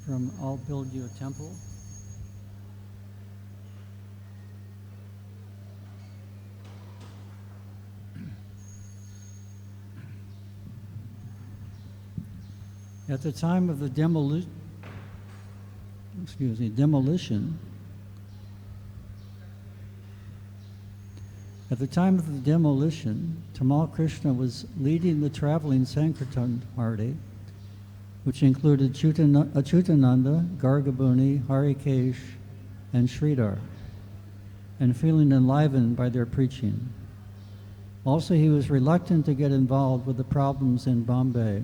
from I'll Build You a Temple. At the time of the demolition, Tamal Krishna was leading the traveling Sankirtan party, which included Achyutananda, Gargabuni, Harikesh, and Sridhar, and feeling enlivened by their preaching. Also, he was reluctant to get involved with the problems in Bombay.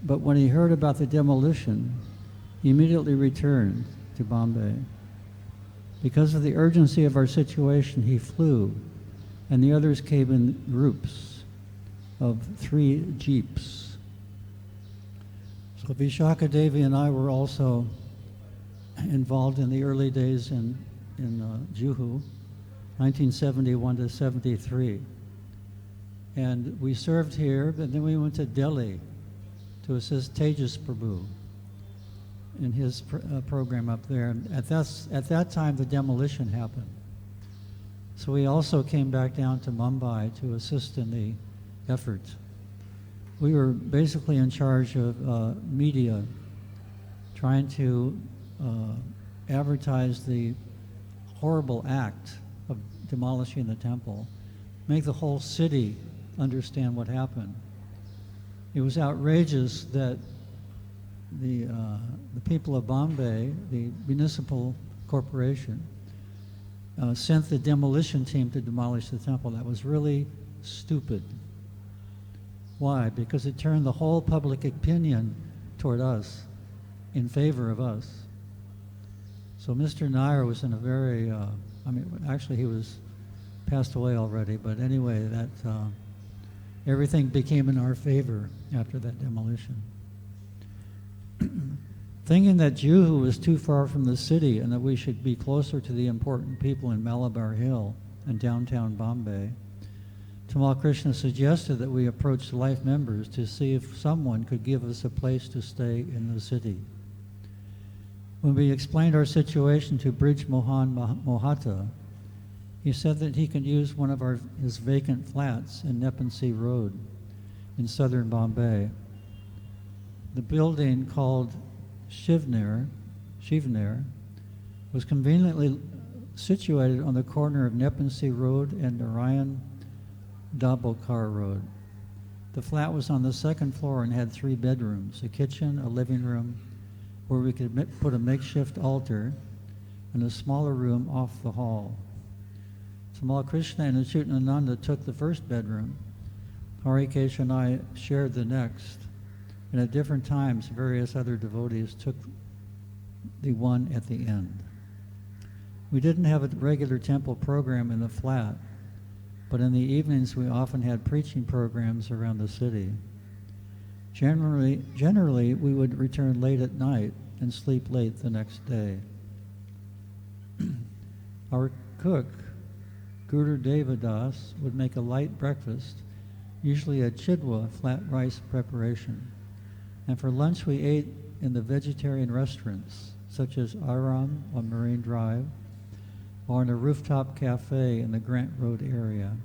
But when he heard about the demolition, he immediately returned to Bombay. Because of the urgency of our situation, he flew, and the others came in groups of 3 jeeps. So Vishaka Devi and I were also involved in the early days in Juhu, 1971 to 73. And we served here, but then we went to Delhi to assist Tejas Prabhu in his program up there. And at that time, the demolition happened. So we also came back down to Mumbai to assist in the effort. We were basically in charge of media, trying to advertise the horrible act of demolishing the temple, make the whole city understand what happened. It was outrageous that the people of Bombay, the municipal corporation, sent the demolition team to demolish the temple. That was really stupid. Why? Because it turned the whole public opinion toward us, in favor of us. So Mr. Nair was in a very, actually he was passed away already, but anyway, that everything became in our favor after that demolition. Thinking that Juhu was too far from the city and that we should be closer to the important people in Malabar Hill and downtown Bombay, Tamal Krishna suggested that we approach the life members to see if someone could give us a place to stay in the city. When we explained our situation to Brij Mohan Mohata, he said that he could use one of his vacant flats in Nepean Road in southern Bombay. The building called Shivner was conveniently situated on the corner of Nepean Road and Narayan Dabokar Road. The flat was on the second floor and had 3 bedrooms, a kitchen, a living room, where we could put a makeshift altar, and a smaller room off the hall. Tamal Krishna and Achyutananda took the first bedroom. Harikesh and I shared the next, and at different times, various other devotees took the one at the end. We didn't have a regular temple program in the flat, but in the evenings we often had preaching programs around the city. Generally, we would return late at night and sleep late the next day. Our cook, Guru Devadas, would make a light breakfast, usually a chidwa, flat rice preparation. And for lunch we ate in the vegetarian restaurants, such as Aram on Marine Drive, or in a rooftop cafe in the Grant Road area.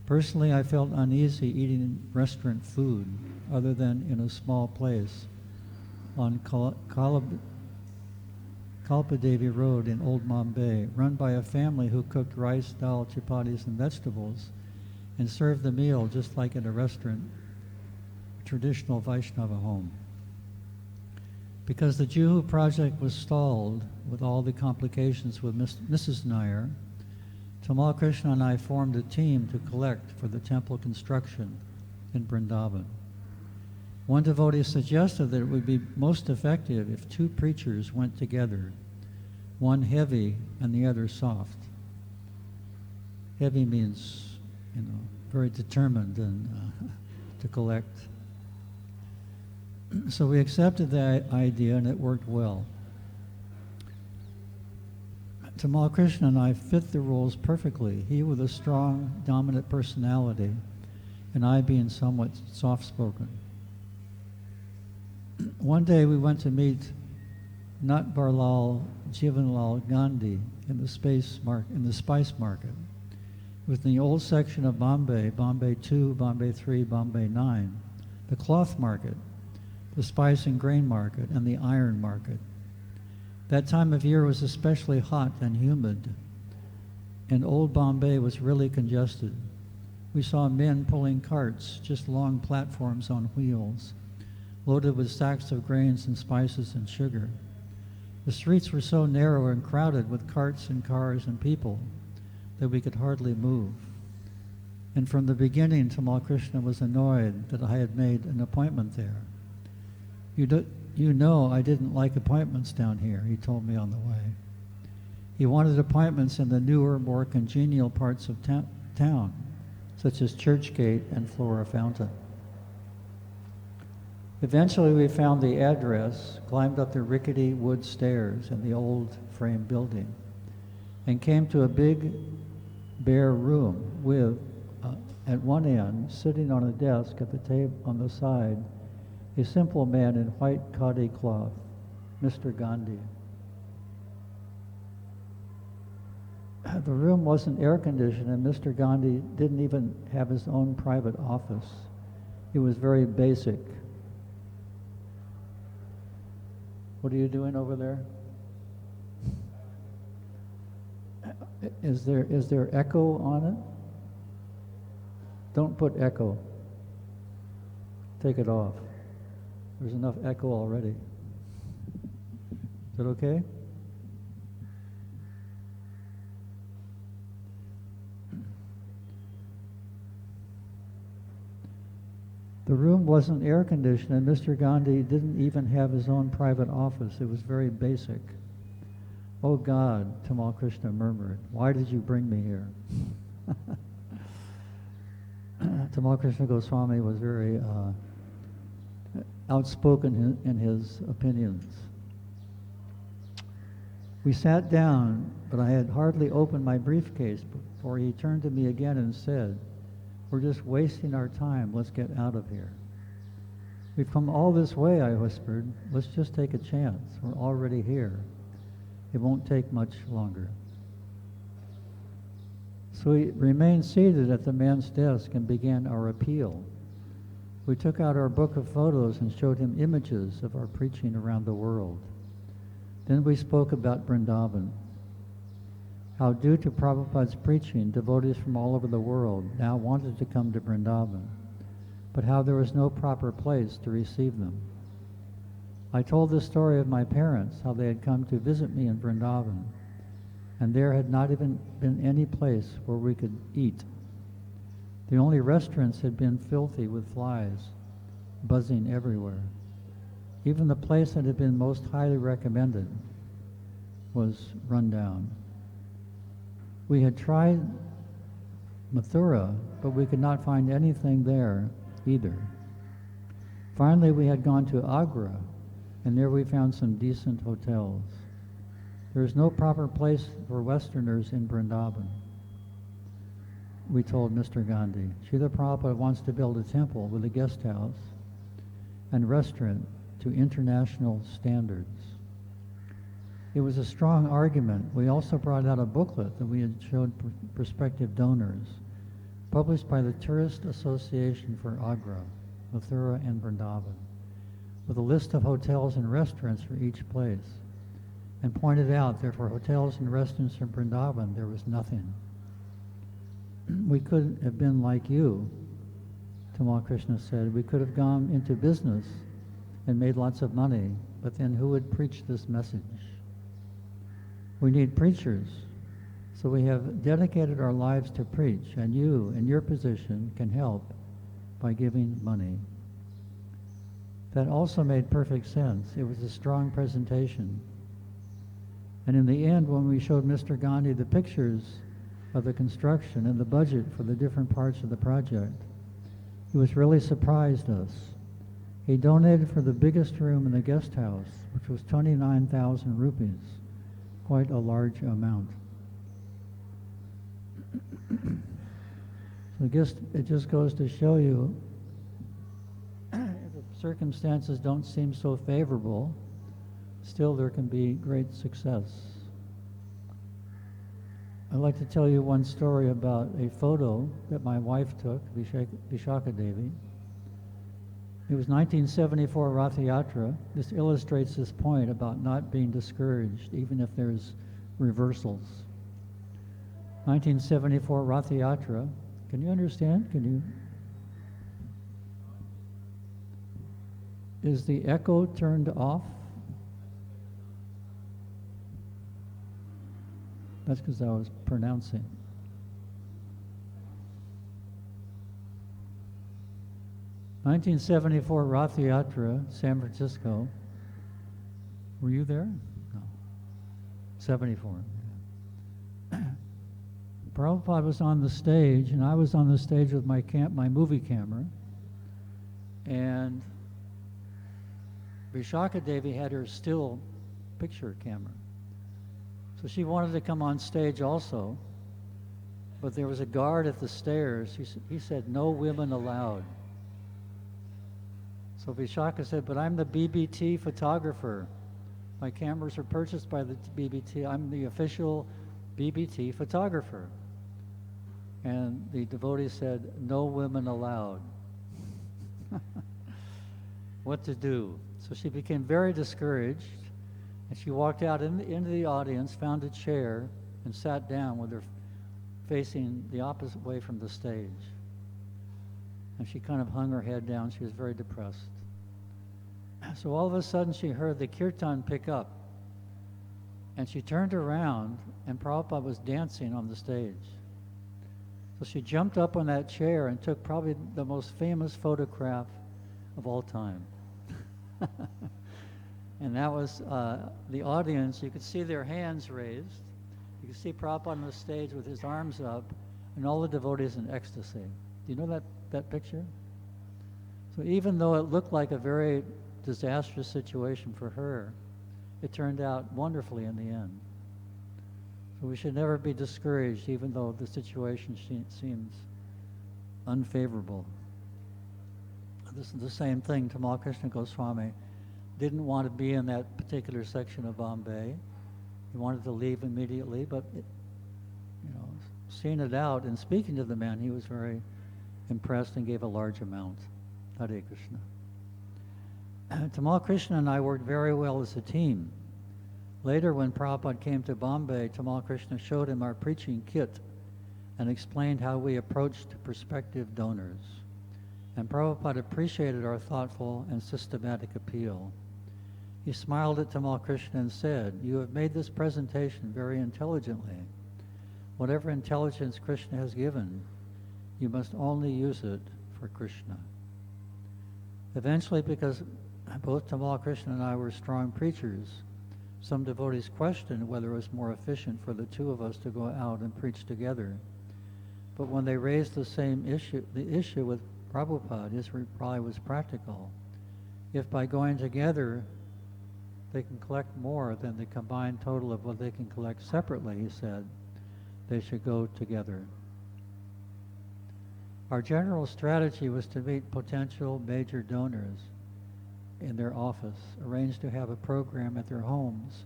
Personally, I felt uneasy eating restaurant food, other than in a small place on Kalpadevi Road in Old Mumbai, run by a family who cooked rice, dal, chapatis, and vegetables, and served the meal just like in a restaurant, a traditional Vaishnava home. Because the Juhu project was stalled with all the complications with Mrs. Nair, Tamal Krishna and I formed a team to collect for the temple construction in Vrindavan. One devotee suggested that it would be most effective if 2 preachers went together, one heavy and the other soft. Heavy means, very determined and to collect. So we accepted that idea and it worked well. Tamal Krishna and I fit the roles perfectly, he with a strong, dominant personality, and I being somewhat soft-spoken. One day we went to meet Natbarlal Jivanlal Gandhi in the spice market. It was in the old section of Bombay, Bombay 2, Bombay 3, Bombay 9, the cloth market, the spice and grain market, and the iron market. That time of year was especially hot and humid, and old Bombay was really congested. We saw men pulling carts, just long platforms on wheels, loaded with sacks of grains and spices and sugar. The streets were so narrow and crowded with carts and cars and people that we could hardly move. And from the beginning, Tamal Krishna was annoyed that I had made an appointment there. You know I didn't like appointments down here, he told me on the way. He wanted appointments in the newer, more congenial parts of town, such as Church Gate and Flora Fountain. Eventually we found the address, climbed up the rickety wood stairs in the old frame building, and came to a big, bare room with, at one end, sitting on a desk at the table on the side, a simple man in white khadi cloth, Mr. Gandhi. The room wasn't air-conditioned, and Mr. Gandhi didn't even have his own private office. It was very basic. What are you doing over there? Is there echo on it? Don't put echo. Take it off. There's enough echo already. Is that okay? The room wasn't air conditioned, and Mr. Gandhi didn't even have his own private office. It was very basic. "Oh God," Tamal Krishna murmured, "why did you bring me here?" Tamal Krishna Goswami was very outspoken in his opinions. We sat down, but I had hardly opened my briefcase before he turned to me again and said, "We're just wasting our time. Let's get out of here." "We've come all this way," I whispered. "Let's just take a chance. We're already here. It won't take much longer." So we remained seated at the man's desk and began our appeal. We took out our book of photos and showed him images of our preaching around the world. Then we spoke about Vrindavan, how due to Prabhupada's preaching, devotees from all over the world now wanted to come to Vrindavan, but how there was no proper place to receive them. I told the story of my parents, how they had come to visit me in Vrindavan, and there had not even been any place where we could eat. The only restaurants had been filthy with flies, buzzing everywhere. Even the place that had been most highly recommended was run down. We had tried Mathura, but we could not find anything there either. Finally, we had gone to Agra, and there we found some decent hotels. There is no proper place for Westerners in Vrindavan, we told Mr. Gandhi. Srila Prabhupada wants to build a temple with a guest house and restaurant to international standards. It was a strong argument. We also brought out a booklet that we had showed prospective donors, published by the Tourist Association for Agra, Mathura, and Vrindavan, with a list of hotels and restaurants for each place, and pointed out that for hotels and restaurants in Vrindavan, there was nothing. We could have been like you, Tamal Krishna said. We could have gone into business and made lots of money, but then who would preach this message? We need preachers, so we have dedicated our lives to preach, and you, in your position, can help by giving money. That also made perfect sense. It was a strong presentation. And in the end, when we showed Mr. Gandhi the pictures of the construction and the budget for the different parts of the project, he was really surprised us. He donated for the biggest room in the guest house, which was 29,000 rupees, quite a large amount. So it just goes to show you, circumstances don't seem so favorable, still there can be great success. I'd like to tell you one story about a photo that my wife took, Vishaka Devi. It was 1974 Rath Yatra. This illustrates this point about not being discouraged, even if there's reversals. 1974 Rath Yatra. Can you understand? Is the echo turned off? That's because I was pronouncing. (1974) Rath Yatra, San Francisco. Were you there? No. 74. Prabhupada was on the stage, and I was on the stage with my movie camera, and Vishaka Devi had her still picture camera. So she wanted to come on stage also, but there was a guard at the stairs. He said, "No women allowed." So Vishaka said, "But I'm the BBT photographer. My cameras are purchased by the BBT. I'm the official BBT photographer." And the devotee said, "No women allowed." What to do? So she became very discouraged, and she walked out into the audience, found a chair, and sat down with her facing the opposite way from the stage. And she kind of hung her head down. She was very depressed. So all of a sudden she heard the kirtan pick up, and she turned around, and Prabhupada was dancing on the stage. So she jumped up on that chair and took probably the most famous photograph of all time. And that was the audience. You could see their hands raised. You could see Prabhupada on the stage with his arms up, and all the devotees in ecstasy. Do you know that picture? So even though it looked like a very disastrous situation for her, it turned out wonderfully in the end. So we should never be discouraged, even though the situation seems unfavorable. This is the same thing. Tamal Krishna Goswami didn't want to be in that particular section of Bombay. He wanted to leave immediately, but seeing it out and speaking to the man, he was very impressed and gave a large amount. Hare Krishna. Tamal Krishna and I worked very well as a team. Later, when Prabhupada came to Bombay, Tamal Krishna showed him our preaching kit and explained how we approached prospective donors. And Prabhupada appreciated our thoughtful and systematic appeal. He smiled at Tamal Krishna and said, "You have made this presentation very intelligently. Whatever intelligence Krishna has given, you must only use it for Krishna." Eventually, because both Tamal Krishna and I were strong preachers, some devotees questioned whether it was more efficient for the two of us to go out and preach together. But when they raised the issue with Prabhupada, his reply was practical. If by going together they can collect more than the combined total of what they can collect separately, he said, they should go together. Our general strategy was to meet potential major donors in their office, arrange to have a program at their homes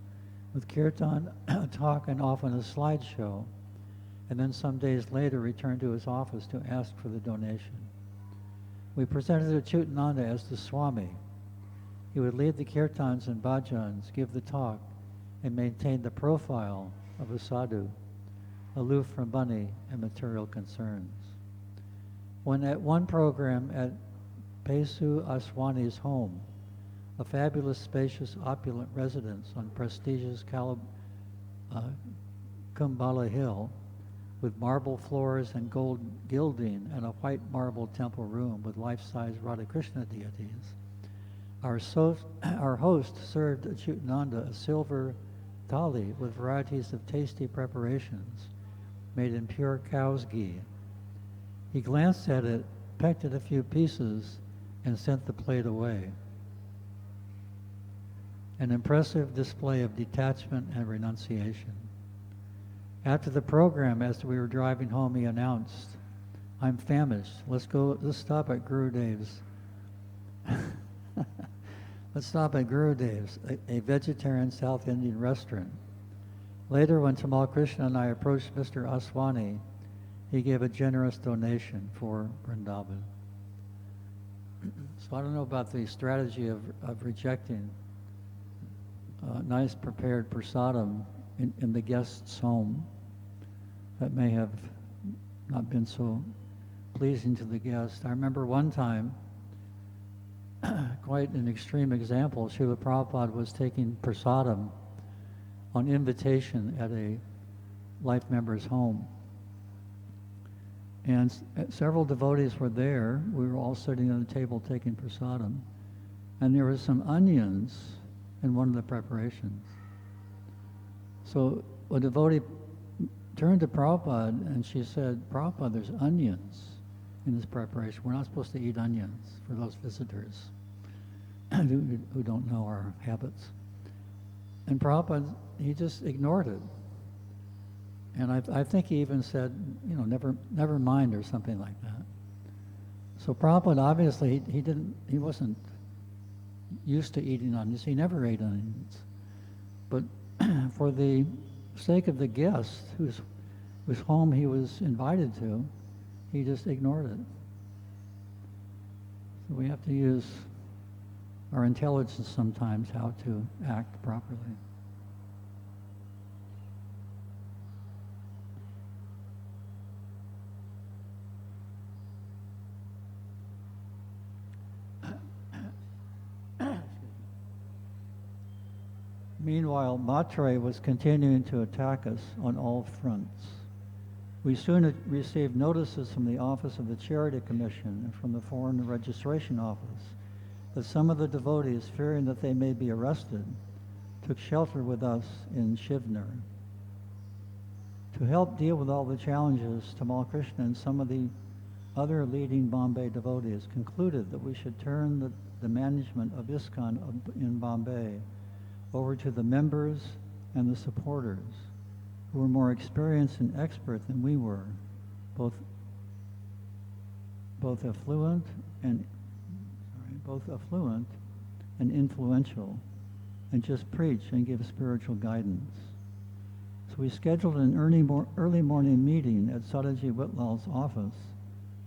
with kirtan, a talk, and often a slideshow, and then some days later return to his office to ask for the donation. We presented Achyutananda as the Swami. He would lead the kirtans and bhajans, give the talk, and maintain the profile of a sadhu, aloof from money and material concerns. When at one program at Pesu Aswani's home, a fabulous, spacious, opulent residence on prestigious Kumbala Hill, with marble floors and gold gilding and a white marble temple room with life-size Radha Krishna deities, our host served Achyutananda a silver thali with varieties of tasty preparations made in pure cow's ghee. He glanced at it, pecked at a few pieces, and sent the plate away. An impressive display of detachment and renunciation. After the program, as we were driving home, he announced, "I'm famished. Let's stop at Gurudev's." Let's stop at Gurudev's, a vegetarian South Indian restaurant. Later, when Tamal Krishna and I approached Mr. Aswani, he gave a generous donation for Vrindavan. So I don't know about the strategy of rejecting nice prepared prasadam in the guest's home. That may have not been so pleasing to the guest. I remember one time, quite an extreme example, Srila Prabhupada was taking prasadam on invitation at a life member's home. And several devotees were there. We were all sitting at the table taking prasadam. And there were some onions in one of the preparations. So a devotee turned to Prabhupada and she said, Prabhupada, there's onions in this preparation. We're not supposed to eat onions, for those visitors who don't know our habits. And Prabhupada, he just ignored it. And I think he even said, never mind, or something like that. So Prabhupada, obviously, he wasn't used to eating onions. He never ate onions. But for the sake of the guest whose home he was invited to, he just ignored it. So we have to use our intelligence sometimes how to act properly. Meanwhile, Matre was continuing to attack us on all fronts. We soon received notices from the Office of the Charity Commission and from the Foreign Registration Office that some of the devotees, fearing that they may be arrested, took shelter with us in Shivner. To help deal with all the challenges, Tamal Krishna and some of the other leading Bombay devotees concluded that we should turn the management of ISKCON in Bombay over to the members and the supporters, who were more experienced and expert than we were, both affluent and influential, and just preach and give spiritual guidance. So we scheduled an early morning meeting at Sadaji Whitlal's office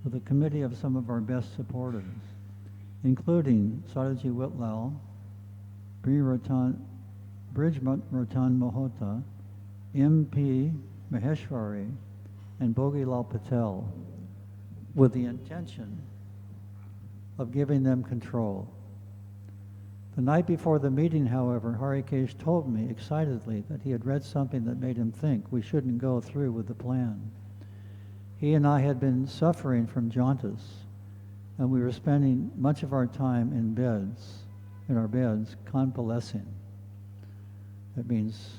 with a committee of some of our best supporters, including Sadaji Whitlal, Brijmat Ratan Mohota, M.P. Maheshwari, and Bogilal Patel, with the intention of giving them control. The night before the meeting, however, Harikesh told me excitedly that he had read something that made him think we shouldn't go through with the plan. He and I had been suffering from jaundice, and we were spending much of our time in our beds, convalescing. That means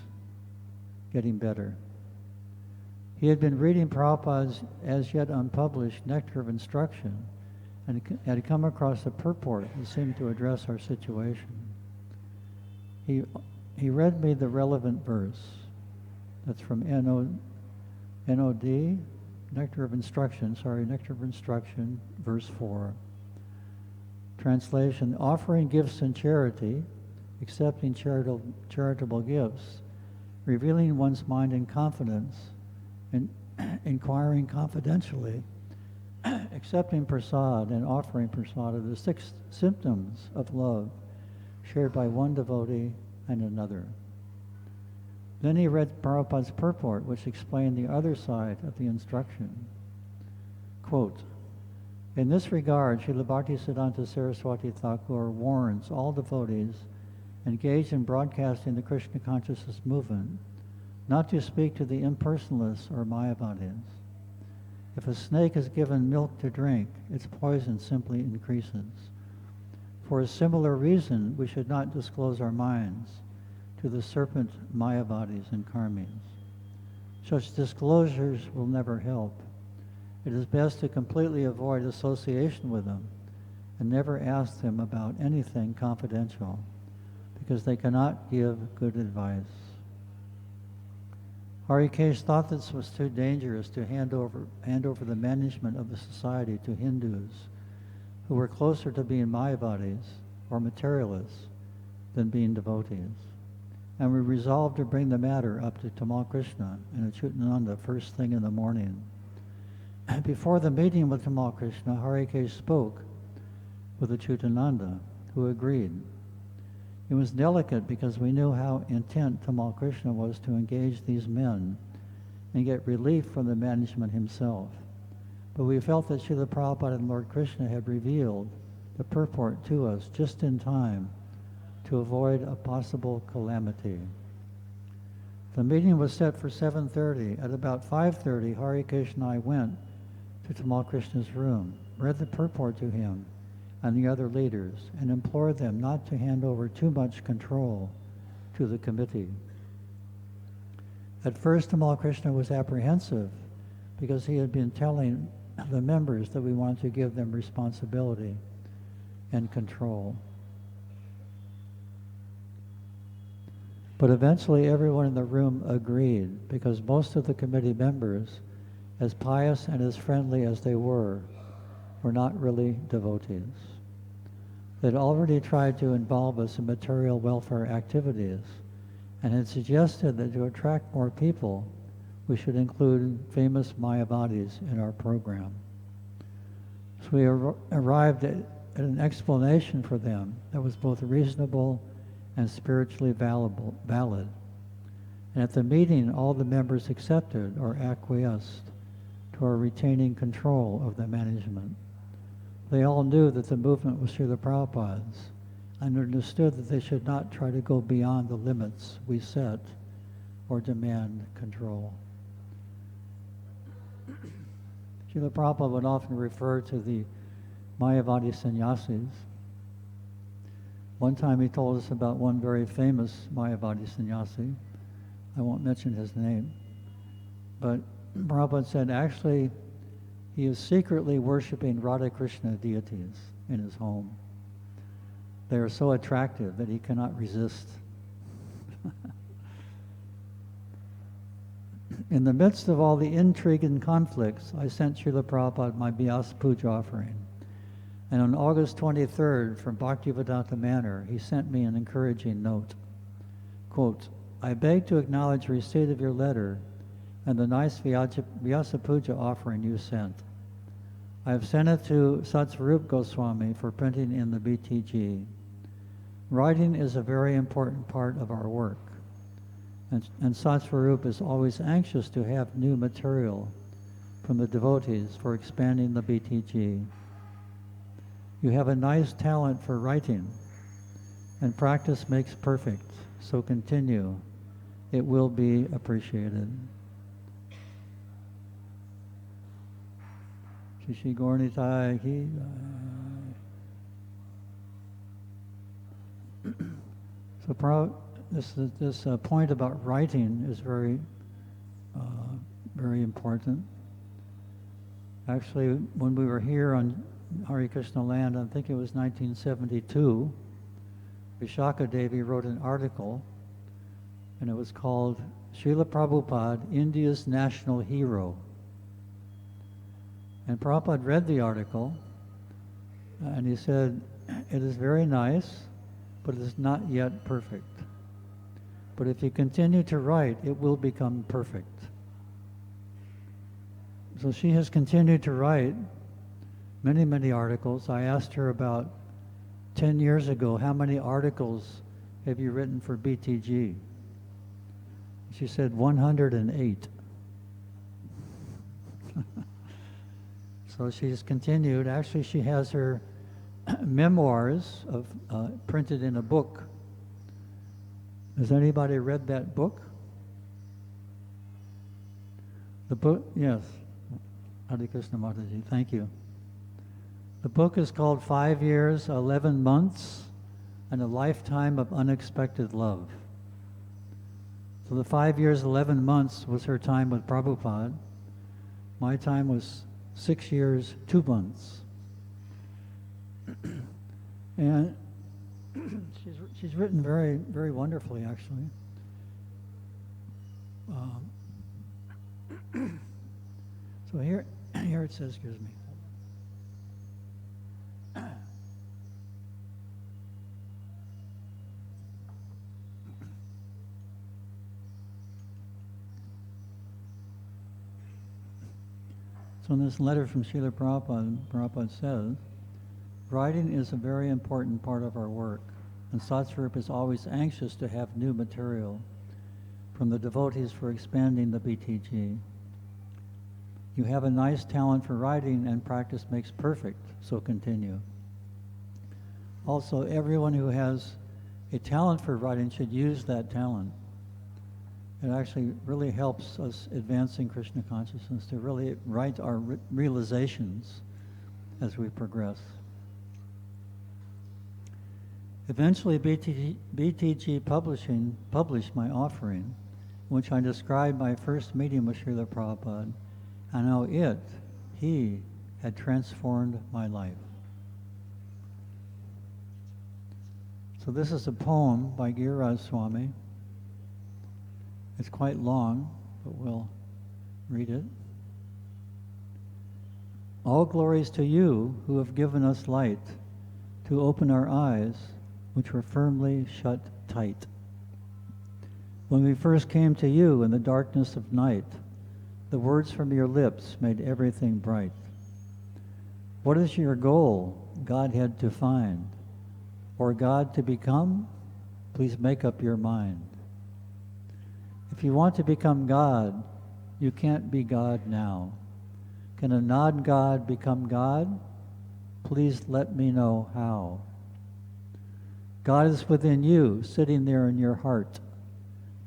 getting better. He had been reading Prabhupada's as yet unpublished Nectar of Instruction and had come across a purport that seemed to address our situation. He read me the relevant verse. That's from NOD, Nectar of Instruction, verse 4. Translation: offering gifts in charity, accepting charitable gifts, revealing one's mind in confidence, and inquiring confidentially, accepting prasad and offering prasad are the 6 symptoms of love shared by one devotee and another. Then he read Prabhupada's purport, which explained the other side of the instruction. Quote, in this regard, Srila Bhaktisiddhanta Saraswati Thakur warns all devotees engaged in broadcasting the Krishna consciousness movement not to speak to the impersonalists or Mayavadis. If a snake is given milk to drink, its poison simply increases. For a similar reason, we should not disclose our minds to the serpent Mayavadis and Karmis. Such disclosures will never help. It is best to completely avoid association with them and never ask them about anything confidential, because they cannot give good advice. Harikesh thought this was too dangerous to hand over the management of the society to Hindus, who were closer to being Mayavadis or materialists than being devotees. And we resolved to bring the matter up to Tamal Krishna and Achyutananda first thing in the morning. Before the meeting with Tamal Krishna, Harikesh spoke with Achyutananda, who agreed. It was delicate because we knew how intent Tamal Krishna was to engage these men and get relief from the management himself. But we felt that Srila Prabhupada and Lord Krishna had revealed the purport to us just in time to avoid a possible calamity. The meeting was set for 7:30. At about 5:30, Harikesh and I went to Tamal Krishna's room, read the purport to him and the other leaders, and implored them not to hand over too much control to the committee. At first, Tamal Krishna was apprehensive because he had been telling the members that we wanted to give them responsibility and control. But eventually everyone in the room agreed, because most of the committee members, as pious and as friendly as they were not really devotees. They'd already tried to involve us in material welfare activities and had suggested that to attract more people, we should include famous Mayavadis in our program. So we arrived at an explanation for them that was both reasonable and spiritually valid. And at the meeting, all the members accepted or acquiesced to our retaining control of the management. They all knew that the movement was Srila Prabhupada's and understood that they should not try to go beyond the limits we set or demand control. Srila Prabhupada would often refer to the Mayavadi sannyasis. One time he told us about one very famous Mayavadi sannyasi. I won't mention his name. But Prabhupada said actually he is secretly worshiping Radha Krishna deities in his home. They are so attractive that he cannot resist. In the midst of all the intrigue and conflicts, I sent Srila Prabhupada my Vyasa Puja offering. And on August 23rd, from Bhaktivedanta Manor, he sent me an encouraging note. Quote, I beg to acknowledge receipt of your letter and the nice Vyasa Puja offering you sent. I have sent it to Satsvarup Goswami for printing in the BTG. Writing is a very important part of our work, and Satsvarup is always anxious to have new material from the devotees for expanding the BTG. You have a nice talent for writing, and practice makes perfect, so continue. It will be appreciated. Shishi Gornitai ki. So this point about writing is very important. Actually, when we were here on Hare Krishna land, I think it was 1972, Vishaka Devi wrote an article, and it was called Srila Prabhupada, India's National Hero. And Prabhupada read the article, and he said, it is very nice, but it is not yet perfect. But if you continue to write, it will become perfect. So she has continued to write many, many articles. I asked her about 10 years ago, how many articles have you written for BTG? She said 108. So she's continued. Actually, she has her memoirs printed in a book. Has anybody read that book? The book, yes. Hare Krishna Mataji, thank you. The book is called 5 Years, 11 Months, and a Lifetime of Unexpected Love. So the 5 years, 11 months was her time with Prabhupada. My time was 6 years, 2 months. And she's written very, very wonderfully, actually. So here it says, excuse me. So in this letter from Srila Prabhupada, Prabhupada says, writing is a very important part of our work, and Satsvarup is always anxious to have new material from the devotees for expanding the BTG. You have a nice talent for writing, and practice makes perfect, so continue. Also, everyone who has a talent for writing should use that talent. It actually really helps us advance in Krishna consciousness to really write our realizations as we progress. Eventually, BTG Publishing published my offering, in which I described my first meeting with Srila Prabhupada and how he had transformed my life. So this is a poem by Giriraj Swami. It's quite long, but we'll read it. All glories to you who have given us light to open our eyes, which were firmly shut tight. When we first came to you in the darkness of night, the words from your lips made everything bright. What is your goal, Godhead to find, or God to become? Please make up your mind. If you want to become God, you can't be God now. Can a non-God become God? Please let me know how. God is within you, sitting there in your heart,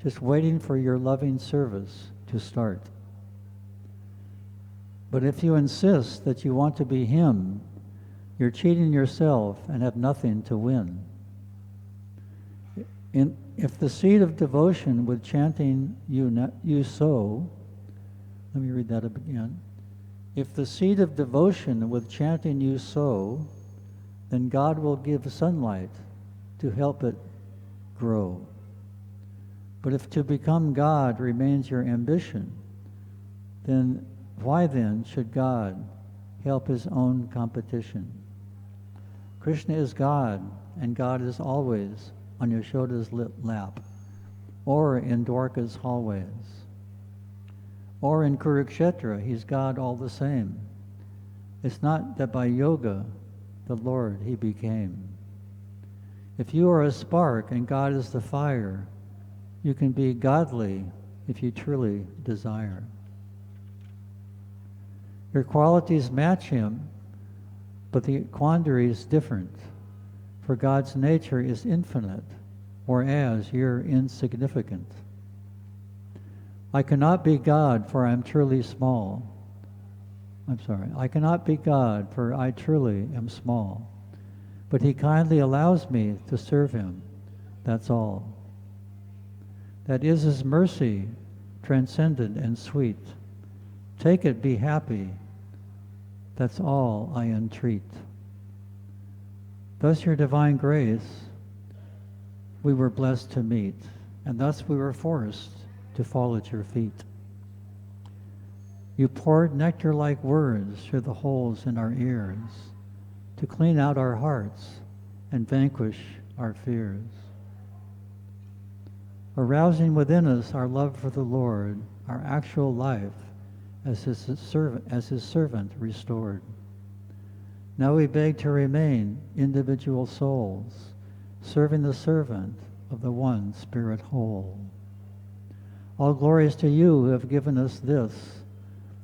just waiting for your loving service to start. But if you insist that you want to be Him, you're cheating yourself and have nothing to win. If the seed of devotion with chanting you sow, let me read that again. If the seed of devotion with chanting you sow, then God will give sunlight to help it grow. But if to become God remains your ambition, then why then should God help His own competition? Krishna is God, and God is always on Yashoda's lap, or in Dwarka's hallways, or in Kurukshetra, He's God all the same. It's not that by yoga, the Lord He became. If you are a spark and God is the fire, you can be godly if you truly desire. Your qualities match Him, but the quandary is different, for God's nature is infinite, whereas you're insignificant. I cannot be God, for I am truly small. I cannot be God, for I truly am small. But He kindly allows me to serve Him, that's all. That is His mercy, transcendent and sweet. Take it, be happy, that's all I entreat. Thus your divine grace we were blessed to meet, and thus we were forced to fall at your feet. You poured nectar-like words through the holes in our ears to clean out our hearts and vanquish our fears. Arousing within us our love for the Lord, our actual life as His servant restored. Now we beg to remain individual souls, serving the servant of the one Spirit whole. All glories to you who have given us this,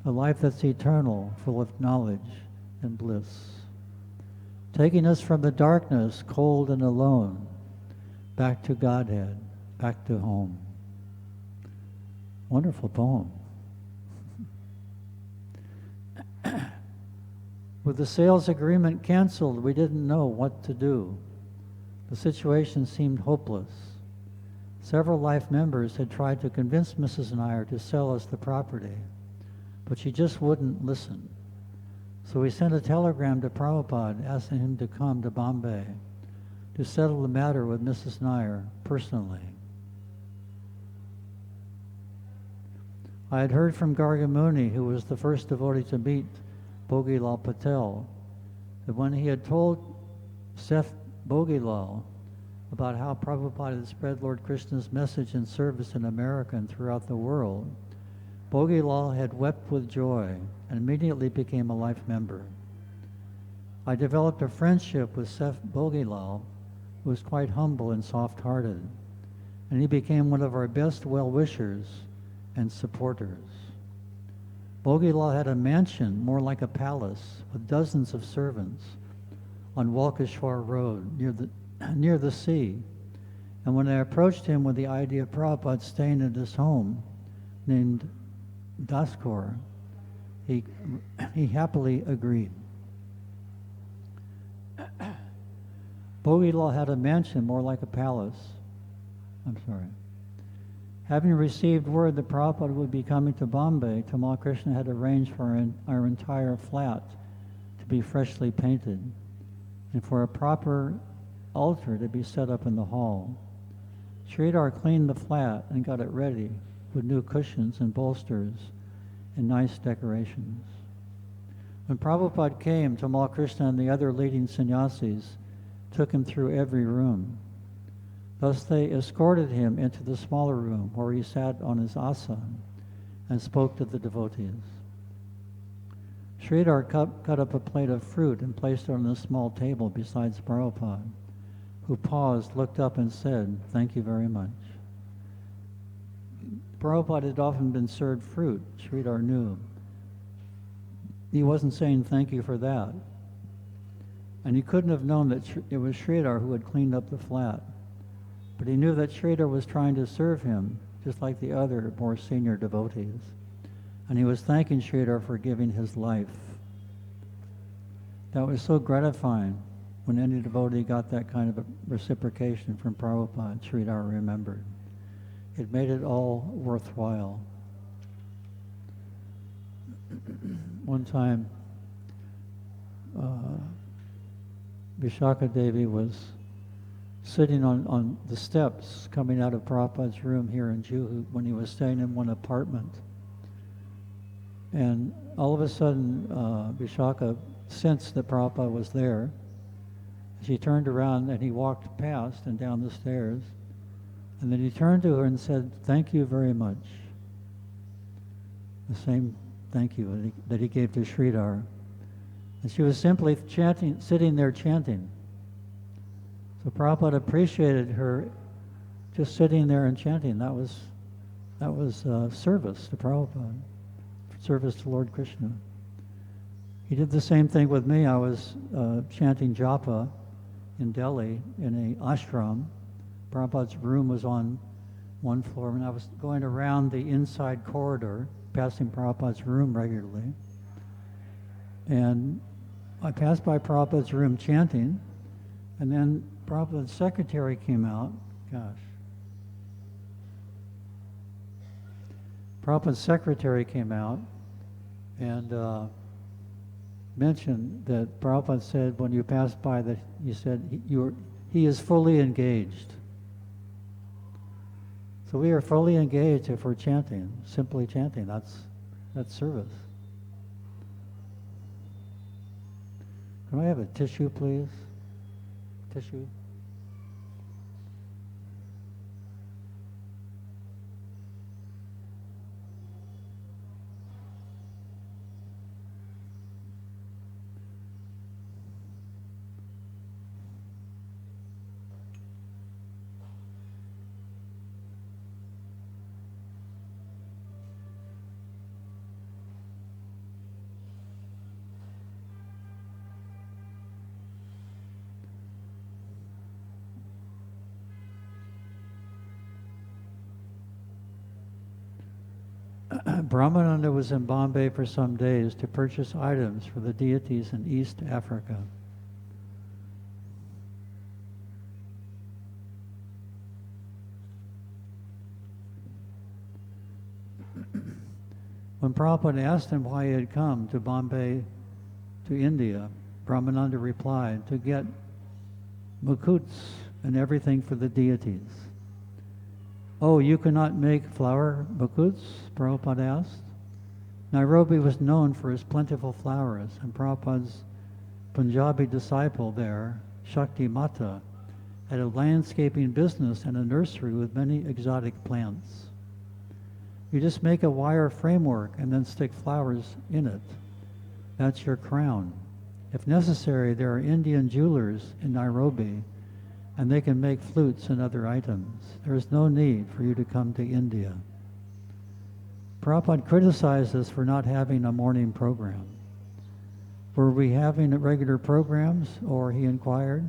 a life that's eternal, full of knowledge and bliss. Taking us from the darkness, cold and alone, back to Godhead, back to home. Wonderful poem. With the sales agreement canceled, we didn't know what to do. The situation seemed hopeless. Several life members had tried to convince Mrs. Nair to sell us the property, but she just wouldn't listen. So we sent a telegram to Prabhupada asking him to come to Bombay to settle the matter with Mrs. Nair personally. I had heard from Gargamuni, who was the first devotee to meet Bhogilal Patel, that when he had told Seth Bhogilal about how Prabhupada had spread Lord Krishna's message and service in America and throughout the world, Bhogilal had wept with joy and immediately became a life member. I developed a friendship with Seth Bhogilal, who was quite humble and soft-hearted, and he became one of our best well-wishers and supporters. Bhogilal had a mansion more like a palace with dozens of servants on Walkeshwar Road near the sea. And when I approached him with the idea of Prabhupada staying in his home named Daskor, he happily agreed. Bhogilal had a mansion more like a palace. Having received word that Prabhupada would be coming to Bombay, Tamal Krishna had arranged for our entire flat to be freshly painted and for a proper altar to be set up in the hall. Sridhar cleaned the flat and got it ready with new cushions and bolsters and nice decorations. When Prabhupada came, Tamal Krishna and the other leading sannyasis took him through every room. Thus they escorted him into the smaller room where he sat on his asan and spoke to the devotees. Sridhar cut up a plate of fruit and placed it on a small table beside Prabhupada, who paused, looked up and said, "Thank you very much." Prabhupada had often been served fruit, Sridhar knew. He wasn't saying thank you for that. And he couldn't have known that it was Sridhar who had cleaned up the flat. But he knew that Sridhar was trying to serve him, just like the other more senior devotees. And he was thanking Sridhar for giving his life. That was so gratifying when any devotee got that kind of a reciprocation from Prabhupada, Sridhar remembered. It made it all worthwhile. One time, Vishaka Devi was sitting on the steps coming out of Prabhupada's room here in Juhu when he was staying in one apartment. And all of a sudden, Vishaka sensed that Prabhupada was there. She turned around and he walked past and down the stairs. And then he turned to her and said, "Thank you very much." The same thank you that he gave to Sridhar. And she was simply sitting there chanting. So Prabhupada appreciated her just sitting there and chanting. That was service to Prabhupada, service to Lord Krishna. He did the same thing with me. I was chanting japa in Delhi in an ashram. Prabhupada's room was on one floor, and I was going around the inside corridor, passing Prabhupada's room regularly. And I passed by Prabhupada's room chanting, and then Prabhupada's secretary came out. Prabhupada's secretary came out and mentioned that Prabhupada said when you passed by that he said he is fully engaged. So we are fully engaged if we're chanting, simply chanting. That's service. Can I have a tissue, please? Tissue. Brahmananda was in Bombay for some days to purchase items for the deities in East Africa. When Prabhupada asked him why he had come to Bombay, to India, Brahmananda replied, to get mukuts and everything for the deities. "Oh, you cannot make flower mukuts?" Prabhupada asked. Nairobi was known for its plentiful flowers, and Prabhupada's Punjabi disciple there, Shakti Mata, had a landscaping business and a nursery with many exotic plants. You just make a wire framework and then stick flowers in it. That's your crown. If necessary, there are Indian jewelers in Nairobi, and they can make flutes and other items. There is no need for you to come to India. Prabhupada criticized us for not having a morning program. Were we having regular programs, or, he inquired,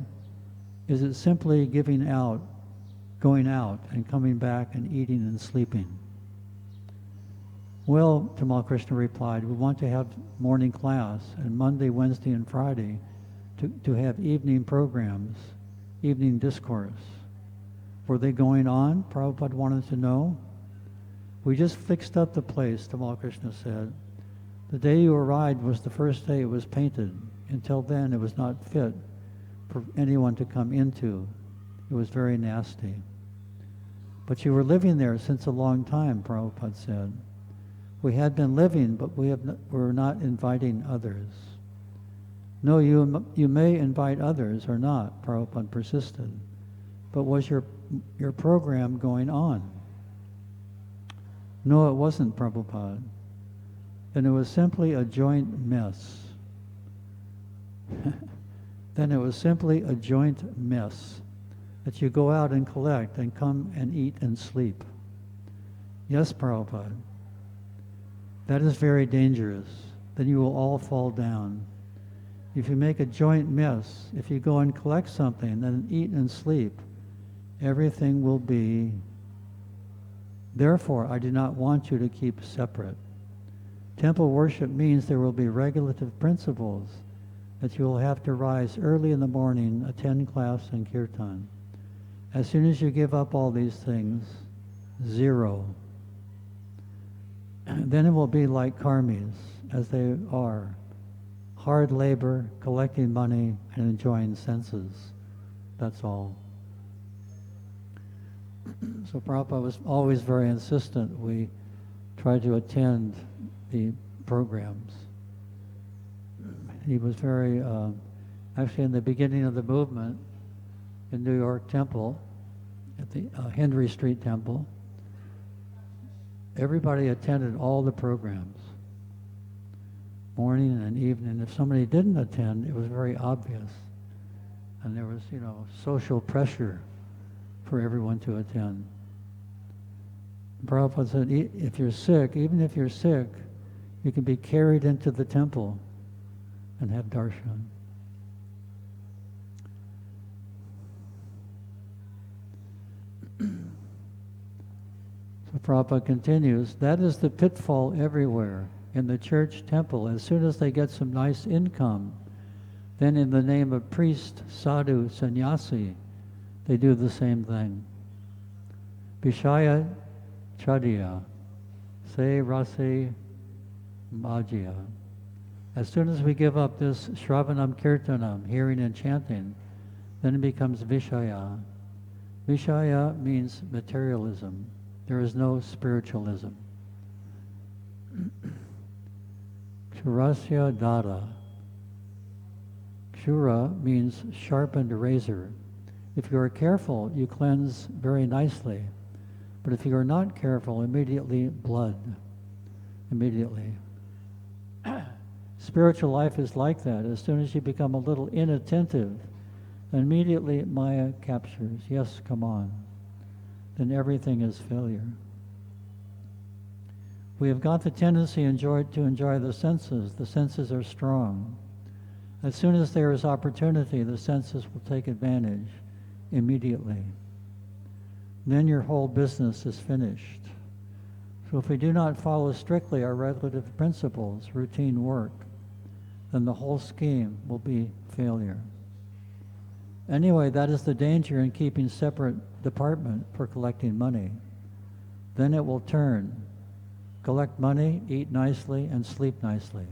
is it simply going out and coming back and eating and sleeping? Well, Tamal Krishna replied, we want to have morning class, and Monday, Wednesday, and Friday to have evening programs, evening discourse. Were they going on? Prabhupada wanted to know. We just fixed up the place, Tamal Krishna said. The day you arrived was the first day it was painted. Until then, it was not fit for anyone to come into. It was very nasty. But you were living there since a long time, Prabhupada said. We had been living, but we were not inviting others. No, you may invite others or not, Prabhupada persisted. But was your program going on? No, it wasn't, Prabhupada. Then it was simply a joint mess. Then it was simply a joint mess that you go out and collect and come and eat and sleep. Yes, Prabhupada. That is very dangerous. Then you will all fall down. If you make a joint mess, if you go and collect something, then eat and sleep, everything will be. Therefore, I do not want you to keep separate. Temple worship means there will be regulative principles, that you will have to rise early in the morning, attend class and kirtan. As soon as you give up all these things, zero. Then it will be like karmis, as they are. Hard labor, collecting money, and enjoying senses. That's all. So Prabhupada was always very insistent. We tried to attend the programs. He was very, actually in the beginning of the movement in New York Temple, at the Henry Street Temple, everybody attended all the programs, morning and evening. If somebody didn't attend, it was very obvious. And there was, social pressure for everyone to attend. Prabhupada said, if you're sick, even if you're sick, you can be carried into the temple and have darshan. So Prabhupada continues, that is the pitfall everywhere in the church temple. As soon as they get some nice income, then in the name of priest, sadhu, sannyasi, they do the same thing. Vishaya chadiya, se rase majya. As soon as we give up this shravanam kirtanam, hearing and chanting, then it becomes vishaya. Vishaya means materialism. There is no spiritualism. Kshurasya dada. Kshura means sharpened razor. If you are careful, you cleanse very nicely. But if you are not careful, immediately blood. Immediately. Spiritual life is like that. As soon as you become a little inattentive, immediately Maya captures. Yes, come on. Then everything is failure. We have got the tendency to enjoy the senses. The senses are strong. As soon as there is opportunity, the senses will take advantage immediately. Then your whole business is finished. So if we do not follow strictly our regulative principles, routine work, then the whole scheme will be failure. Anyway, that is the danger in keeping separate department for collecting money. Then it will turn. Collect money, eat nicely, and sleep nicely.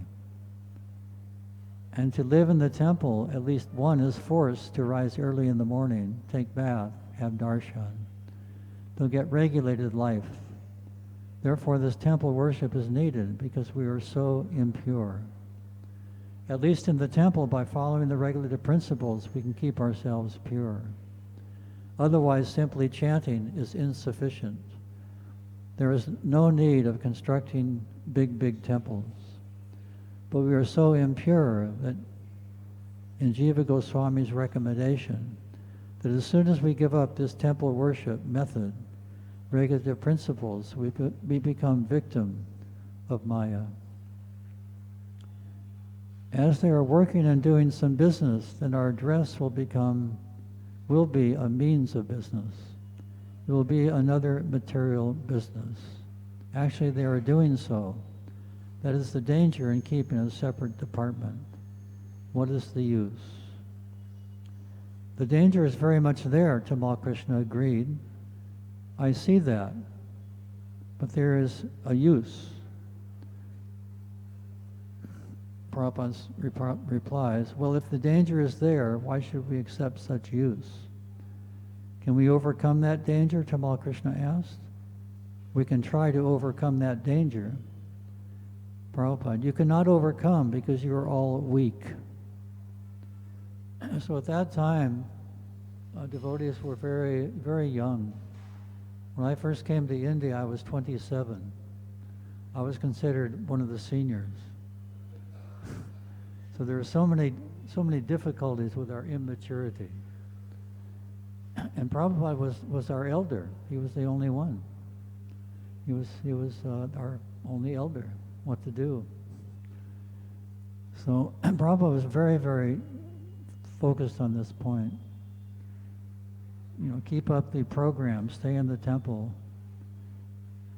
And to live in the temple, at least one is forced to rise early in the morning, take bath, have darshan. They'll get regulated life. Therefore, this temple worship is needed because we are so impure. At least in the temple, by following the regulative principles, we can keep ourselves pure. Otherwise, simply chanting is insufficient. There is no need of constructing big temples. But we are so impure that in Jiva Goswami's recommendation, that as soon as we give up this temple worship method, regulative principles, we become victim of Maya. As they are working and doing some business, then our dress will be a means of business. It will be another material business. Actually, they are doing so. That is the danger in keeping a separate department. What is the use? The danger is very much there, Tamal Krishna agreed. I see that. But there is a use. Prabhupada replies, well, if the danger is there, why should we accept such use? Can we overcome that danger, Tamal Krishna asked. We can try to overcome that danger. Prabhupada, you cannot overcome because you are all weak. So at that time, devotees were very, very young. When I first came to India, I was 27. I was considered one of the seniors. So there are so many difficulties with our immaturity. And Prabhupada was our elder. He was the only one. He was our only elder. What to do? So Prabhupada was very, very focused on this point. Keep up the program, stay in the temple,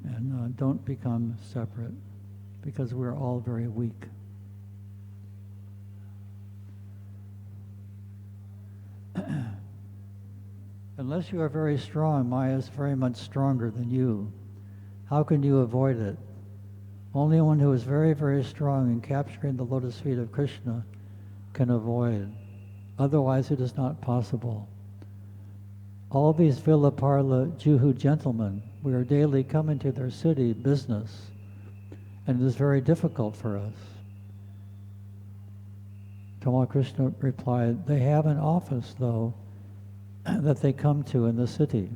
and don't become separate, because we're all very weak. Unless you are very strong, Maya is very much stronger than you. How can you avoid it? Only one who is very, very strong in capturing the lotus feet of Krishna can avoid. Otherwise, it is not possible. All these Vilaparla Juhu gentlemen, we are daily coming to their city business, and it is very difficult for us. Tamal Krishna replied, they have an office, though, that they come to in the city.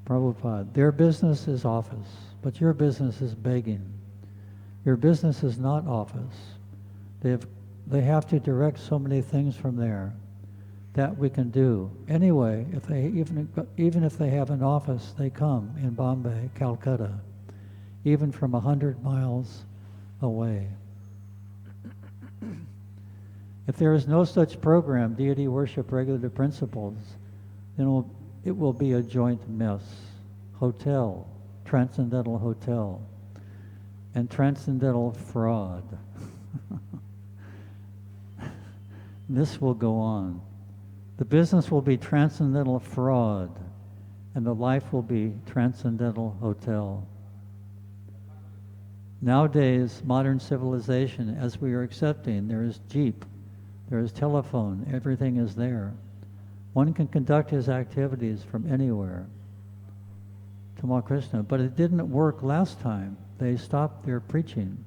Prabhupada, their business is office, but your business is begging. Your business is not office. They have to direct so many things from there that we can do. Anyway, even if they have an office, they come in Bombay, Calcutta, even from 100 miles away. If there is no such program, deity worship regulative principles, then it will be a joint mess. Hotel, transcendental hotel, and transcendental fraud. This will go on. The business will be transcendental fraud, and the life will be transcendental hotel. Nowadays, modern civilization, as we are accepting, there is Jeep, there is telephone, everything is there. One can conduct his activities from anywhere. Tamal Krishna, but it didn't work last time. They stopped their preaching.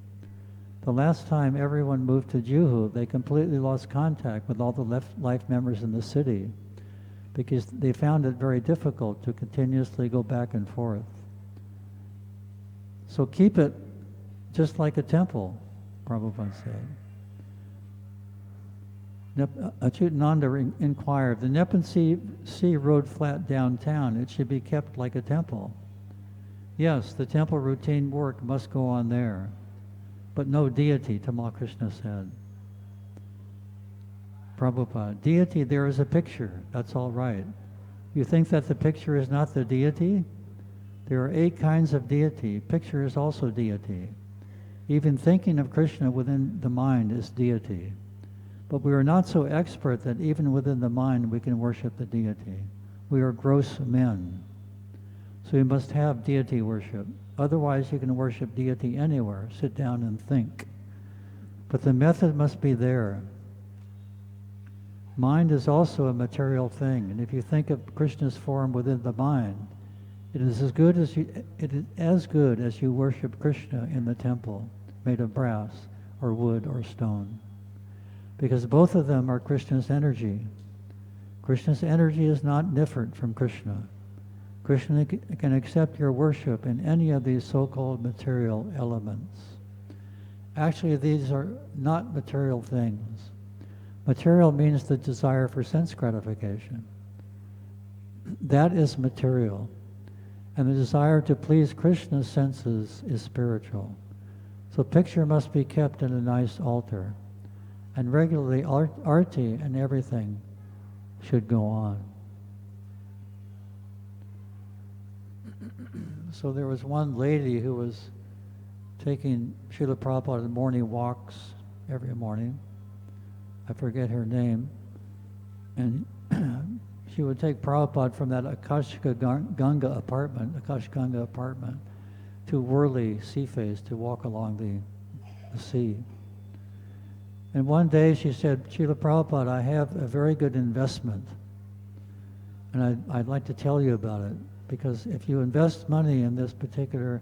The last time everyone moved to Juhu, they completely lost contact with all the life members in the city because they found it very difficult to continuously go back and forth. So keep it just like a temple, Prabhupada said. Achyutananda inquired, the Nepean Sea rode flat downtown. It should be kept like a temple. Yes, the temple routine work must go on there, but no deity, Tamal Krishna said. Prabhupada, deity, there is a picture, that's all right. You think that the picture is not the deity? There are 8 kinds of deity. Picture is also deity. Even thinking of Krishna within the mind is deity. But we are not so expert that even within the mind we can worship the deity. We are gross men. So you must have deity worship. Otherwise you can worship deity anywhere. Sit down and think. But the method must be there. Mind is also a material thing. And if you think of Krishna's form within the mind, it is as good as you worship Krishna in the temple, made of brass or wood or stone. Because both of them are Krishna's energy. Krishna's energy is not different from Krishna. Krishna can accept your worship in any of these so-called material elements. Actually, these are not material things. Material means the desire for sense gratification. That is material. And the desire to please Krishna's senses is spiritual. So picture must be kept in a nice altar. And regularly arati and everything should go on. So there was one lady who was taking Srila Prabhupada morning walks every morning. I forget her name. And she would take Prabhupada from that Ganga apartment to Worli sea face to walk along the sea. And one day she said, Srila Prabhupada, I have a very good investment. And I'd like to tell you about it. Because if you invest money in this particular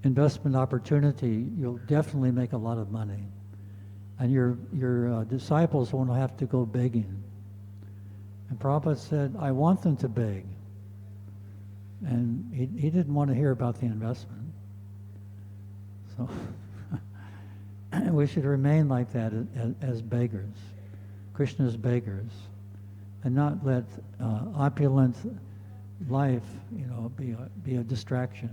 investment opportunity, you'll definitely make a lot of money. And your disciples won't have to go begging. And Prabhupada said, I want them to beg. And he didn't want to hear about the investment. So we should remain like that as beggars, Krishna's beggars, and not let opulent life, be a distraction.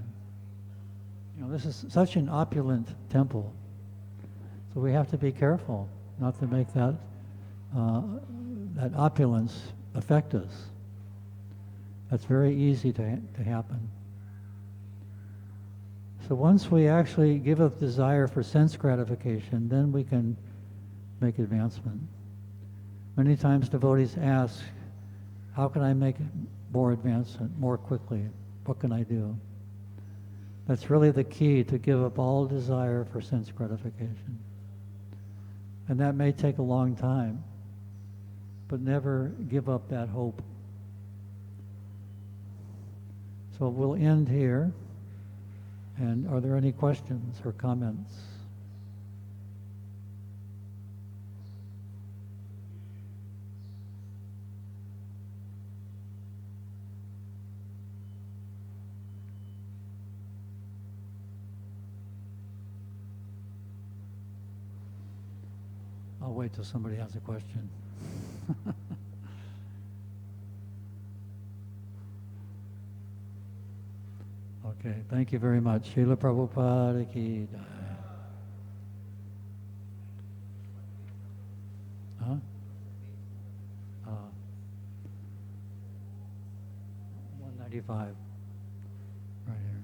This is such an opulent temple, so we have to be careful not to make that opulence affect us. That's very easy to happen. So once we actually give up desire for sense gratification, then we can make advancement. Many times devotees ask, how can I make more advancement more quickly? What can I do? That's really the key, to give up all desire for sense gratification. And that may take a long time, but never give up that hope. So we'll end here. And are there any questions or comments? I'll wait till somebody has a question. Okay, thank you very much. Srila Prabhupada ki jai. Huh? 195. Right here.